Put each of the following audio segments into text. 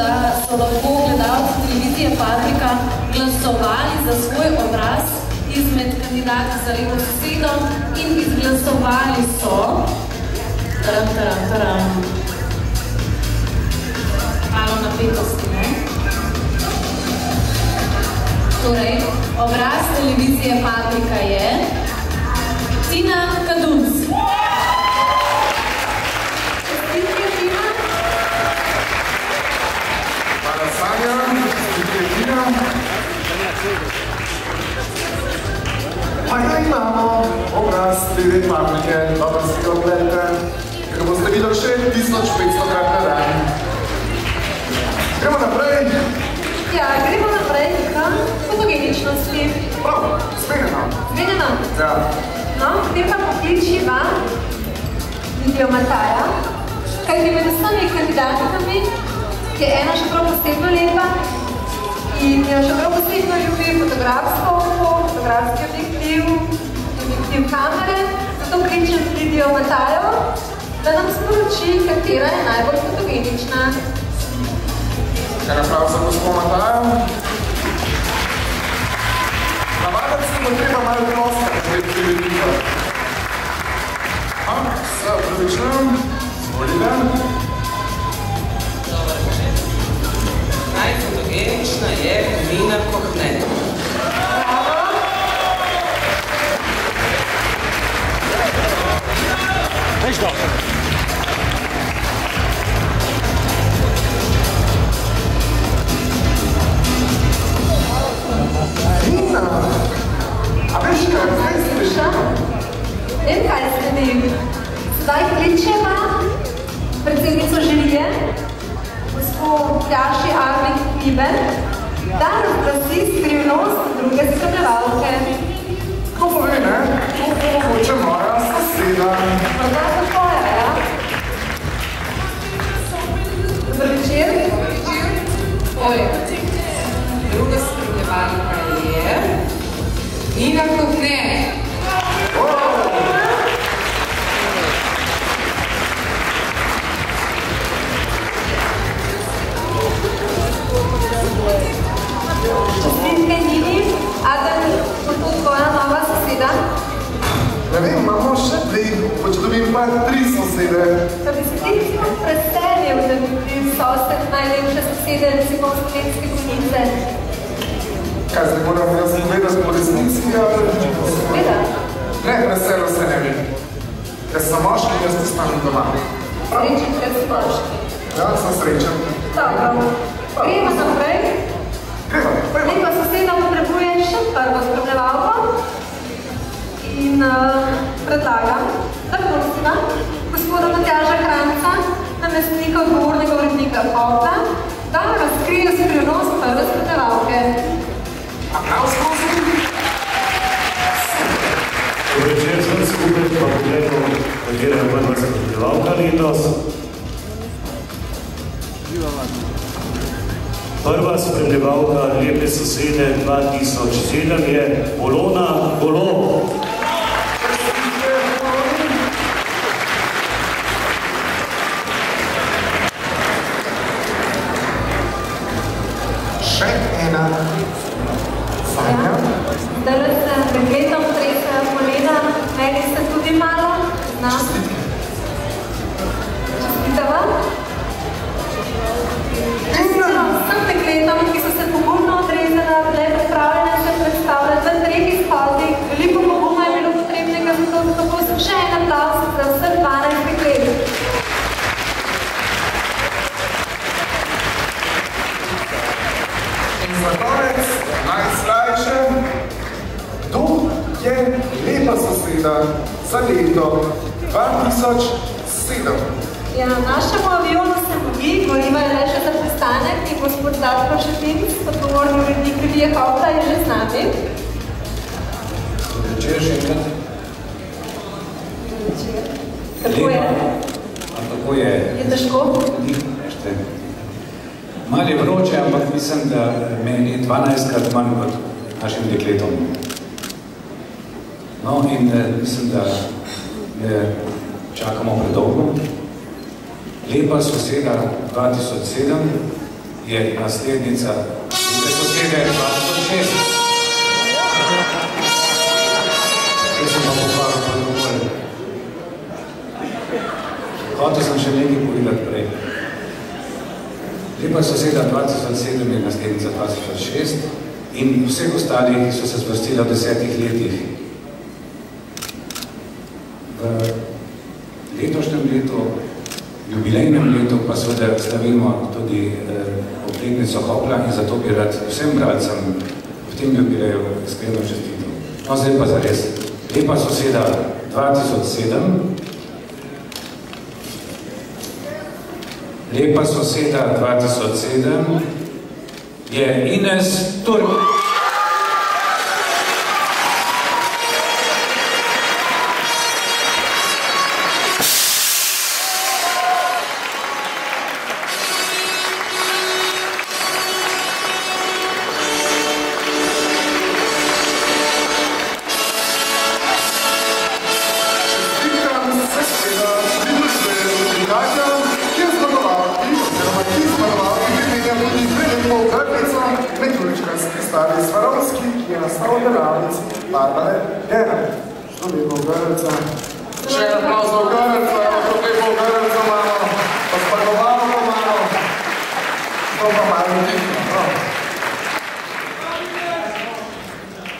da so lahko gledalci televizije Paprika glasovali za svoj obraz izmed kandidati za lepo sosedo in izglasovali so malo napetosti, ne? Torej, obraz televizije Paprika je Tina Kadunc. Čestitke, Tina. Hvala, Sanja. Čestitke, Tina. Pa ja imamo obraz TV Paprike. Dobro si ga ogledajte, ker boste videli še 1500 krat na dan. Gremo naprej. Ja, gremo naprej k fotogeničnosti. Prav, zmenjeno. Zmenjeno? Ja. No, potem pa pokličiva Lidijo Mataja, kajti med vsemi kandidatkami je ena še prav posebno lepa in jo še prav posebno ljubi fotografsko oko, fotografski objektiv kamere, zato kličem Lidijo Matajo, da nam sporoči, katera je najbolj fotogenična. En aplauz za gospod Matajo. Navadati se bo treba malo ploskati, da je privedljiva. Se opravičujem, zvolite. Najfotogenična je Mina Kohnet. Veš ga. Tina, a veš kaj, zdaj sliša? Vem, kaj sledim. Zdaj kličeva predsednico žirije, gospod Tjaši Arvik Kliben, da razglasi skrivnost druge spremljevalke. Ko pove, ne? To hoče moja soseda. Morda tako je, ja? Dobar večer. Oj, druga spremljevalka je Mina Kohnet. Čestitke Nini, Adam, bo to tvoja nova soseda? Ne vem, imamo še dve, če dobim pa 3 sosede. Pa bi se ti preselil, da bi bil sosed najlepše sosede, recimo slovenske Konjice. Kaj, zdaj moram jaz gledati po resnici, ali? Gleda? Ne, preselil se ne bi. Ker sem moški, jaz ti stanem doma. Srečen, ker si moški. Ja, sem srečen. Dobro. Gremo naprej. Lepa soseda potrebuje še prvo spremljevalko in predlagam, da prosila gospoda Matjaža Kranca, namestnika odgovornega urednika Hota, da razkrije skrivnost prve spremljevalke. Aplauz, prosim. Dobar večer, sem skupaj, pa pogledal, katera je prva spremljevalka letos. Prva spremljevalka Lepe sosede 2007 je Polona Golob. Še ena. Sanja. Zdaj se pregledam tresa Polena, meni se tudi malo zna. Čestitava. Vsem dekletom, ki so se pogumno odrezala, bile pripravljene se predstavljati v 3 izhodih. Veliko poguma je bilo potrebnega za to, zato sem še en aplauz za vse 12 deklet. In za konec, najslajše, kdo je lepa soseda za leto 2007? Ja, našemu avionu se mudi, goriva je le še za pristanek in gospod Zlatko Šetinc, odgovorni urednik Revije Hota, je že z nami. Večer še enkrat. Kako je? Kako je? Je težko? Malo je vroče, ampak mislim, da meni je 12krat manj kot našim dekletom. No, in mislim, da čakamo predolgo. Lepa soseda 2007 je naslednica Lepe sosede 2006. Kaj sem vam pohvalil pa dovolj? Hotel sem še nekaj povedati prej. Lepa soseda 2007 je naslednica 2006 in vseh ostalih so se zvrstili v 10 letih. V letošnjem letu, jubilejnem letu, pa seveda slavimo tudi obletnico Hopla in zato bi rad vsem bralcem v tem jubileju iskreno čestital. No, zdaj pa zares. Lepa soseda 2007. Lepa soseda 2007 je Ines Turk.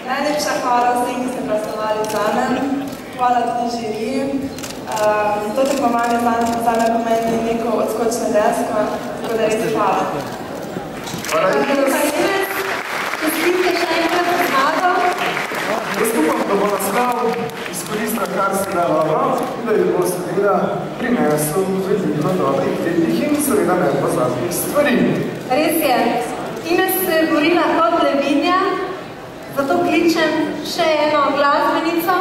Najlepša hvala vsem, ki ste glasovali zame. Hvala tudi žiriji. To tekmovanje zame pomeni neko odskočno desko, tako da res hvala. Čestitke še enkrat zmago. Jaz upam, da bo naslov izkoristila, kar se da dobro, da jo bo seveda prinesel veliko dobrih lepih in seveda nepozabnih stvari. Res je. Ines se je borila kot levinja, zato kličem še eno glasbenico,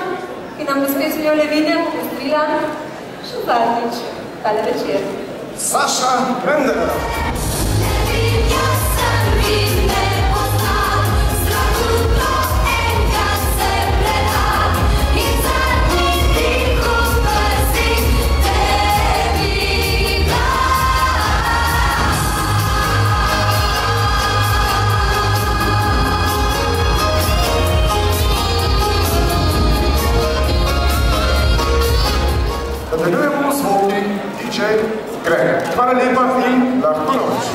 ki nam bo s pesmijo Levinja popestrila še zadnjič, tale večer. Saša Brendera. Levinja sem in ne poznam, strahu do enega se predam in zadnji tiho prsi tebi dam. Nadaljujemo zvoki DJ Greg. Hvala lepa in lahko noč.